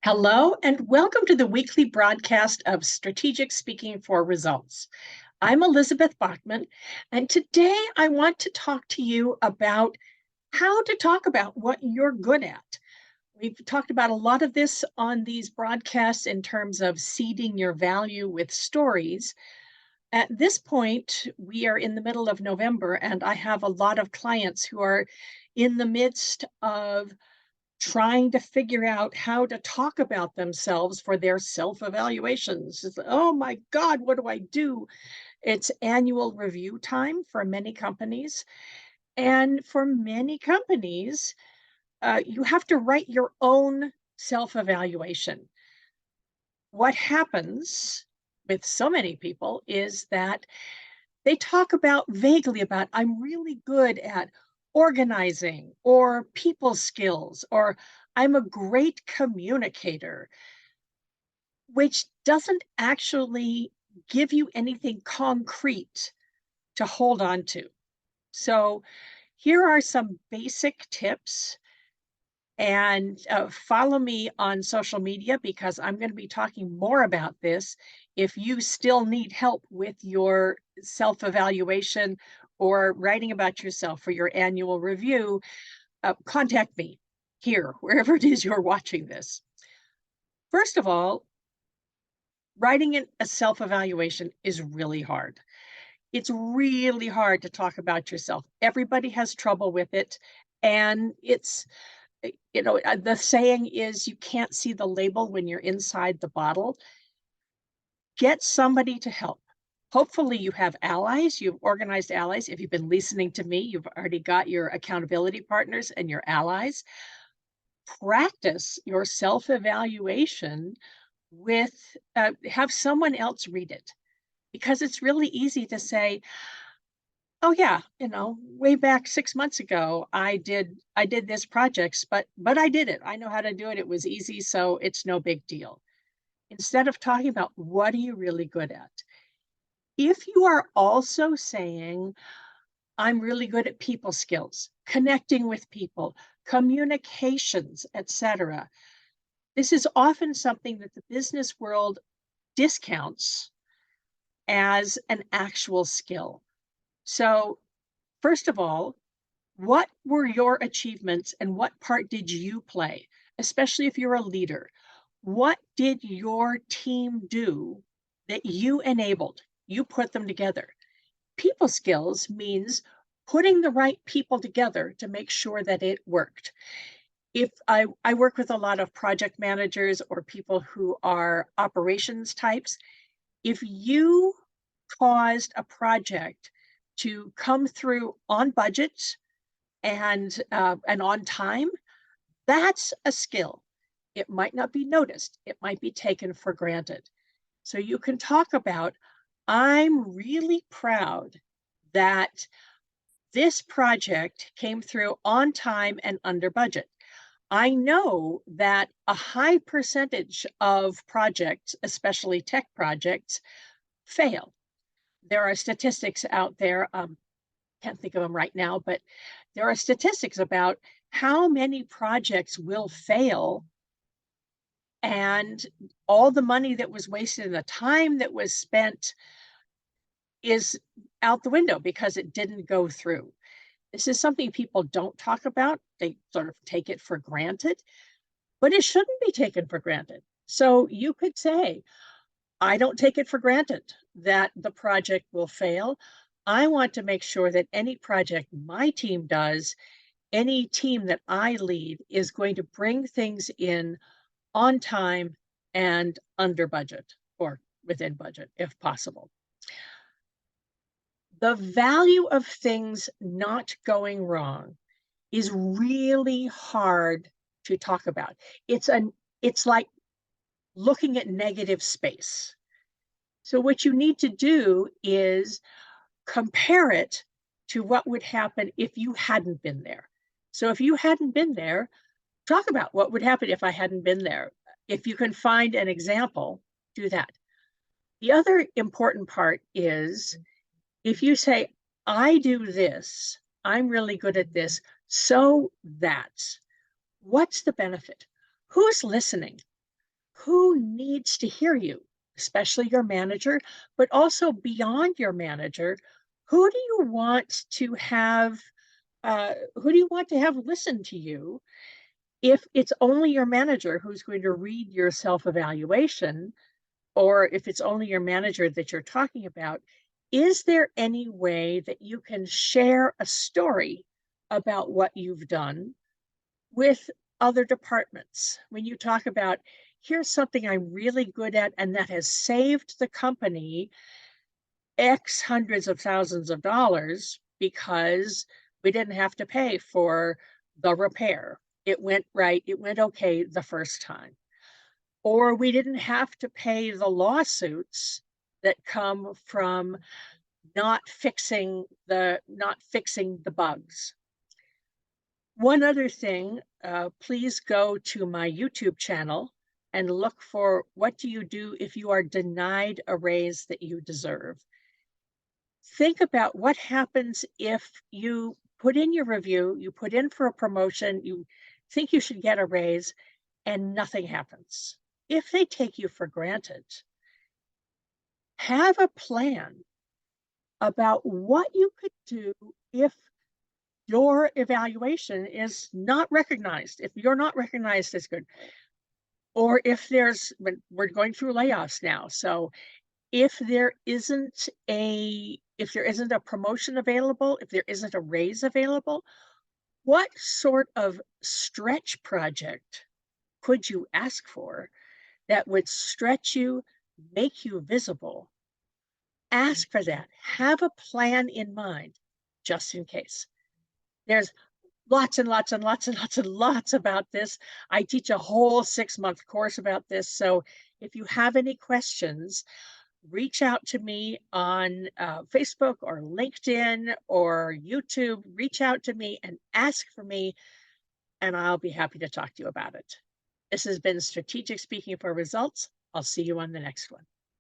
Hello, and welcome to the weekly broadcast of Strategic Speaking for Results. I'm Elizabeth Bachman, and today I want to talk to you about how to talk about what you're good at. We've talked about a lot of this on these broadcasts in terms of seeding your value with stories. At this point, we are in the middle of November, and I have a lot of clients who are in the midst of trying to figure out how to talk about themselves for their self-evaluations. Oh my God, what do I do? It's annual review time for many companies. And for many companies, you have to write your own self-evaluation. What happens with so many people is that they talk about vaguely about, I'm really good at organizing or people skills, or I'm a great communicator, which doesn't actually give you anything concrete to hold on to. So here are some basic tips, and follow me on social media because I'm going to be talking more about this. If you still need help with your self-evaluation or writing about yourself for your annual review, contact me here, wherever it is you're watching this. First of all, writing a self-evaluation is really hard. It's really hard to talk about yourself. Everybody has trouble with it, and it's the saying is you can't see the label when you're inside the bottle. Get somebody to help. Hopefully you have allies, you've organized allies. If you've been listening to me, you've already got your accountability partners and your allies. Practice your self-evaluation with, have someone else read it, because it's really easy to say, oh yeah, way back 6 months ago, I did this project, but I did it. I know how to do it. It was easy, so it's no big deal. Instead of talking about what are you really good at? If you are also saying, I'm really good at people skills, connecting with people, communications, etc. This is often something that the business world discounts as an actual skill. So first of all, what were your achievements and what part did you play, especially if you're a leader? What did your team do that you enabled? You put them together. People skills means putting the right people together to make sure that it worked. If I work with a lot of project managers or people who are operations types, if you caused a project to come through on budget and on time, that's a skill. It might not be noticed. It might be taken for granted. So you can talk about, I'm really proud that this project came through on time and under budget. I know that a high percentage of projects, especially tech projects, fail. There are statistics out there, can't think of them right now, but there are statistics about how many projects will fail, and all the money that was wasted and the time that was spent is out the window because it didn't go through. This is something people don't talk about. They sort of take it for granted, but it shouldn't be taken for granted. So you could say, I don't take it for granted that the project will fail. I want to make sure that any project my team does, any team that I lead, is going to bring things in on time and under budget, or within budget if possible. The value of things not going wrong is really hard to talk about. It's like looking at negative space. So what you need to do is compare it to what would happen if you hadn't been there. So if you hadn't been there, talk about what would happen if I hadn't been there. If you can find an example, do that. The other important part is, if you say, I do this, I'm really good at this, so that's, what's the benefit? Who's listening? Who needs to hear you, especially your manager, but also beyond your manager? Who do you want to have? Who do you want to have listen to you? If it's only your manager who's going to read your self evaluation, or if it's only your manager that you're talking about, is there any way that you can share a story about what you've done with other departments? When you talk about, here's something I'm really good at and that has saved the company X hundreds of thousands of dollars because we didn't have to pay for the repair. It went right, it went okay the first time. Or we didn't have to pay the lawsuits that come from not fixing the bugs. One other thing, please go to my YouTube channel and look for what do you do if you are denied a raise that you deserve. Think about what happens if you put in your review, you put in for a promotion, you think you should get a raise, and nothing happens. If they take you for granted, have a plan about what you could do if your evaluation is not recognized, if you're not recognized as good, or if we're going through layoffs now. So if there isn't a promotion available, if there isn't a raise available, what sort of stretch project could you ask for that would stretch you, make you visible? Ask for that. Have a plan in mind just in case. There's lots and lots and lots and lots and lots about this. I teach a whole 6-month course about this. So if you have any questions, reach out to me on Facebook or LinkedIn or YouTube. Reach out to me and ask for me, and I'll be happy to talk to you about it. This has been Strategic Speaking for Results. I'll see you on the next one.